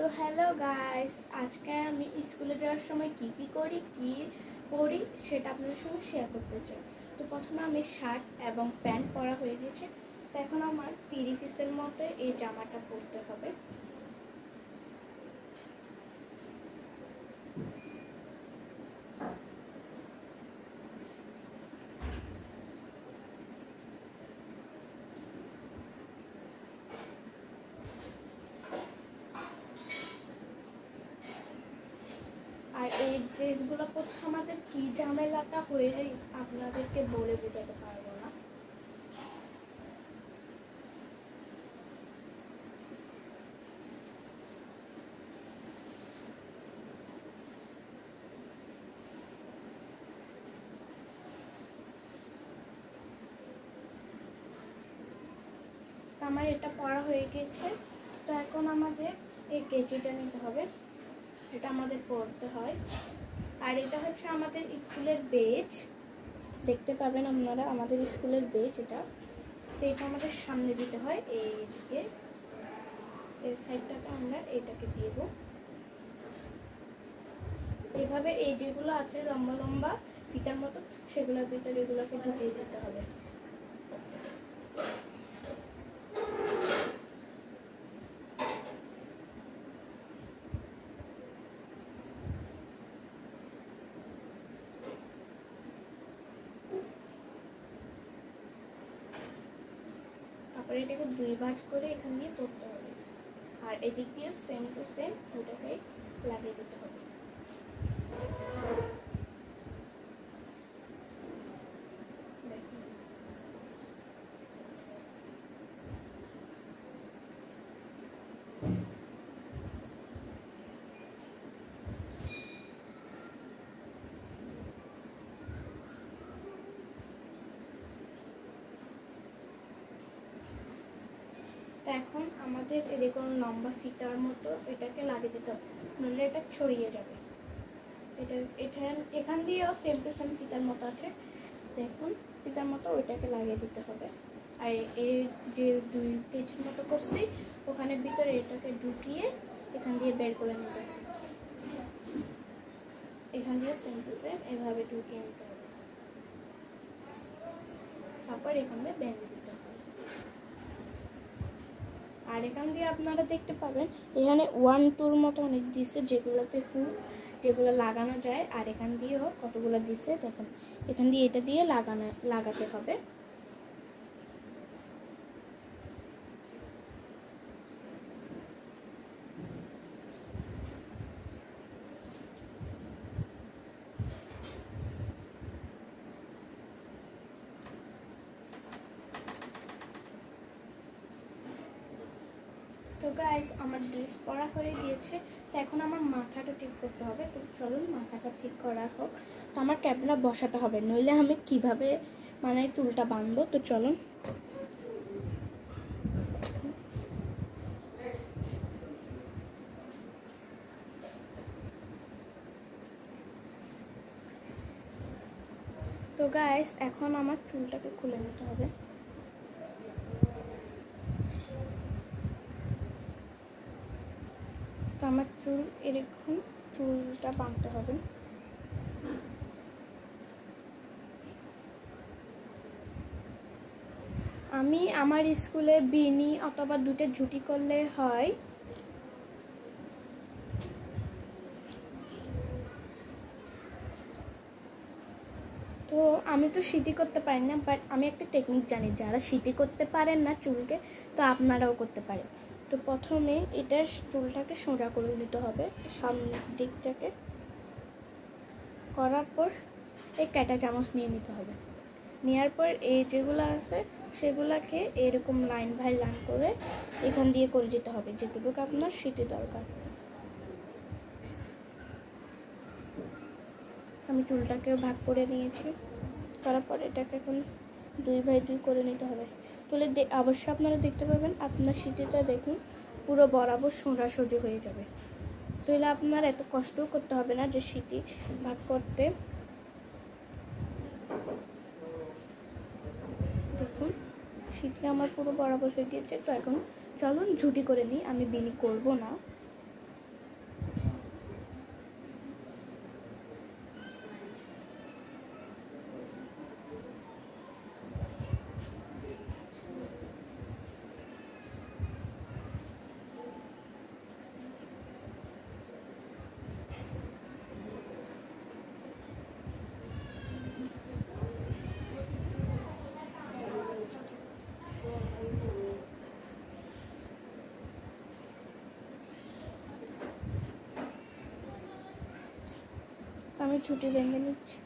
তো hello guys, আজকে আমি স্কুলে যাওয়ার সময় কি করি কি পরি সেটা আপনাদের সঙ্গে শেয়ার করতে চাই। তো প্রথমে আমি শার্ট এবং প্যান্ট পরা হয়ে গেছে। তো এখন আমার 30 পিসের মতো এই জামাটা পরতে হবে। আর এই ড্রেসগুলো পরতে আমাদের কি ঝামেলাটা হয়ে আপনাদেরকে বলে বোঝাতে পারবো না। তো আমার এটা পড়া হয়ে গেছে। তো এখন আমাদের এই কেজিটা নিতে হবে, যেটা আমাদের পড়তে হয়। আর এটা হচ্ছে আমাদের স্কুলের বেজ, দেখতে পাবেন আপনারা আমাদের স্কুলের বেজ এটা। তো এটা আমাদের সামনে দিতে হয়, এইদিকে এই সাইডটাতে আমরা এটাকে দিব। এভাবে এই যেগুলো আছে লম্বা লম্বা ফিতার মতো, সেগুলোর ভিতরে এগুলোকে ঢুকিয়ে দিতে হবে। তারপরে এটাকে 2 ভাঁজ করে এখান দিয়ে পড়তে হবে। আর এদিক দিয়ে সেম টু সেম ওটাকে লাগিয়ে দিতে হবে। এখন আমাদের এরকম লম্বা ফিতার মতো এটাকে লাগিয়ে দিতে হবে, নইলে এটা ছড়িয়ে যাবে। এখান দিয়েও সেম টু সেম ফিতার মতো আছে, দেখুন ফিতার মতো ওইটাকে লাগিয়ে দিতে হবে। আর এই যে 2 কেজির মতো করছি ওখানে ভিতরে এটাকে ঢুকিয়ে এখান দিয়ে বের করে নিতে হবে। এখান দিয়ে সেম টু সেম এভাবে ঢুকিয়ে নিতে হবে, তারপর এখান দিয়ে বেঁধে দিতে হবে। আর এখান দিয়ে আপনারা দেখতে পাবেন এখানে 1-2 মতো অনেক দিচ্ছে, যেগুলোতে যেগুলো লাগানো যায়। আর এখান দিয়েও কতগুলো দিচ্ছে দেখুন, এখান দিয়ে এটা দিয়ে লাগাতে হবে। তো গাইস, আমার ড্রেস পরা হয়ে গিয়েছে। তো এখন আমার মাথাটা ঠিক করতে হবে। তো চলুন মাথাটা ঠিক করা হোক। তো আমার ক্যাপটা বসাতে হবে, নইলে আমি কিভাবে মানে চুলটা বাঁধবো। তো চলুন। তো গাইস, এখন আমার চুলটাকে খুলে নিতে হবে। তো আমার চুল এরকম চুলটা বাঁধতে হবে। আমি আমার স্কুলে বিনি অথবা 2টে ঝুটি করলে হয়। তো আমি তো সিটি করতে পারি না, বাট আমি একটা টেকনিক জানি, যারা সিটি করতে পারেন না চুলকে তো আপনারাও করতে পারেন। তো প্রথমে এটা চুলটাকে সোজা করে নিতে হবে, সামনের দিকটাকে করার পর এই কাঁটা চামচ নিয়ে নিতে হবে। নেওয়ার পর এই যেগুলো আছে সেগুলোকে এরকম লাইন বাই লাইন করে এখান দিয়ে করে যেতে হবে, যেটুকু আপনার সিটি দরকার। আমি চুলটাকেও ভাগ করে নিয়েছি, করার পর এটাকে এখন 2x2 করে নিতে হবে। তুলে অবশ্যই আপনারা দেখতে পাবেন, আপনার সিটিটা দেখুন পুরো বরাবর সোজাসুজি হয়ে যাবে। তাহলে আপনার এত কষ্টও করতে হবে না যে সিটি ভাগ করতে। দেখুন সিটি আমার পুরো বরাবর হয়ে গিয়েছে। তো এখন চলুন ঝুটি করে নিই, আমি বিনি করব না। আমি ছুটি ভেঙে নিচ্ছি।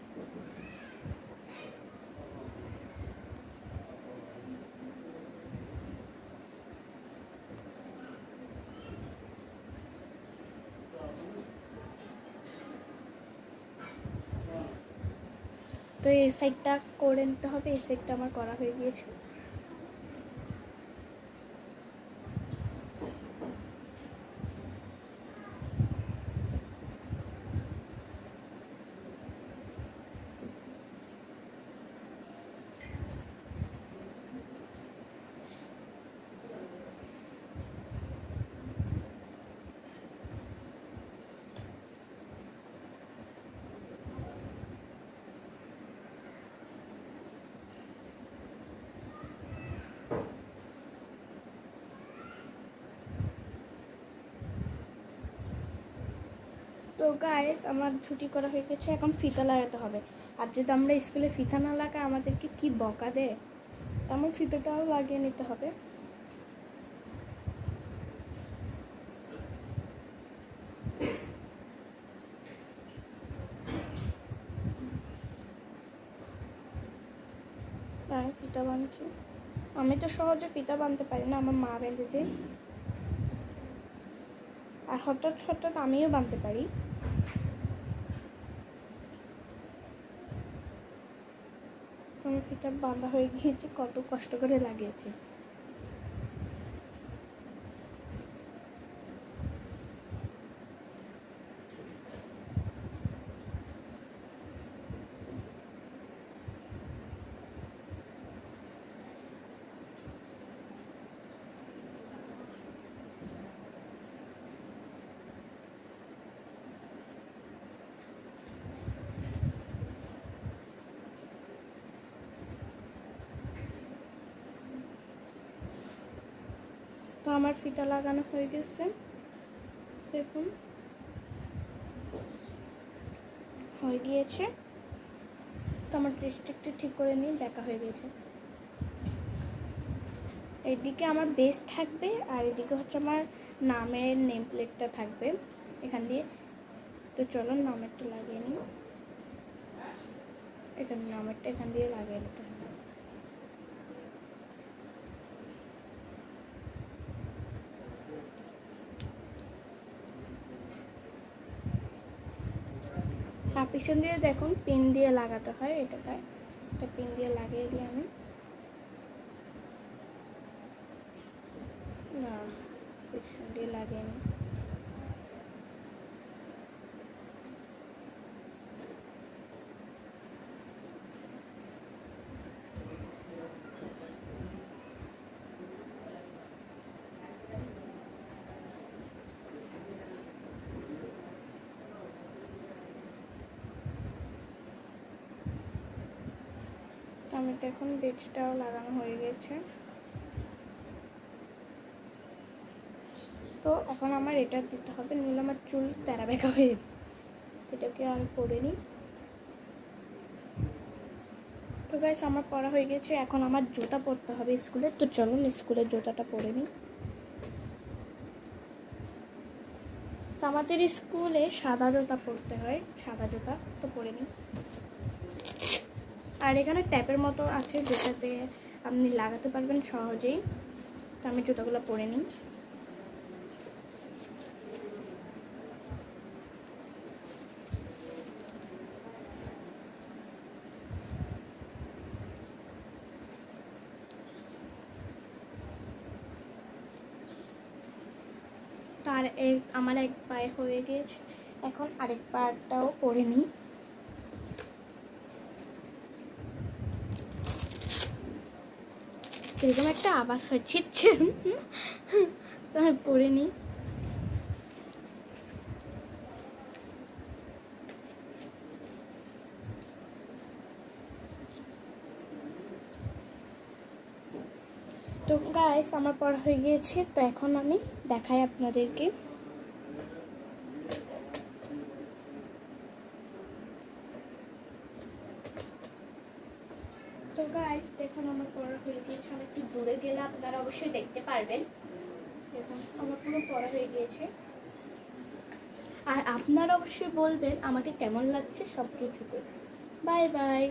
তো এই সাইডটা করে নিতে হবে, এই সাইডটা আমার করা হয়ে গিয়েছে। তো গাইস আমার ছুটি করা হয়ে গেছে, এখন ফিতা লাগাতে হবে। আর যদি আমরা স্কুলে ফিতা না লাগাই আমাদেরকে কি বকা দেয়, তো আমার ফিতাটাও লাগিয়ে নিতে হবে। হ্যাঁ ফিতা বানছি, আমি তো সহজে ফিতা বানতে পারি না, আমার মা বেঁধে দেয়। আর হঠাৎ হঠাৎ আমিও বানতে পারি। আমার ফিতা বাঁধা হয়ে গিয়েছে, কত কষ্ট করে লাগিয়েছি। তো আমার ফিতা লাগানো হয়ে গেছে, দেখুন হয়ে গিয়েছে। তো আমার ড্রেসটা একটু ঠিক করে নিয়ে দেখা হয়ে গেছে। এদিকে আমার বেস থাকবে আর এদিকে হচ্ছে আমার নামের নেম প্লেটটা থাকবে এখান দিয়ে। তো চলো নামেরটা লাগিয়ে নিই, এখানে নামেরটা এখান দিয়ে লাগিয়ে নিতে হবে। আর পিছন দিয়ে দেখুন পিন দিয়ে লাগাতে হয়, এটাতে একটা পিন দিয়ে লাগিয়ে দিই আমি। না পিছন দিয়ে লাগিয়ে নিই। আমি দেখুন বেডসটাও লাগানো হয়ে গেছে। তো এখন আমার এটা দিতে হবে, নিলে আমার চুল তেরা বেঁকা হয়ে যায়, এটাকে আমি পরে নিই। তো গাইস আমার পরা হয়ে গেছে, এখন আমার জুতা পরতে হবে স্কুলে। তো চলুন স্কুলের জুতাটা পরে নিই। তো আমাদের স্কুলে সাদা জুতা পরতে হয়, সাদা জুতা, তো পরে নিই। আর এখানে ট্যাপের মতো আছে যেটাতে আপনি লাগাতে পারবেন সহজেই। তো আমি জুতাগুলো পরে নিই। তো আর আমার এক পায়ে হয়ে গেছে, এখন আরেক পাটাও পরে নিই। এরকম একটা আওয়াজ হচ্ছে, পরে নিই। তো গাইস আমার পড়া হয়ে গিয়েছে, তো এখন আমি দেখাই আপনাদেরকে। তো গাইস দেখুন আমার পড়া হয়ে গিয়েছে, আমি একটু দূরে গেলে আপনারা অবশ্যই দেখতে পারবেন। দেখুন আমার পুরো পড়া হয়ে গিয়েছে। আর আপনারা অবশ্যই বলবেন আমাকে কেমন লাগছে সব কিছুতে। Bye bye.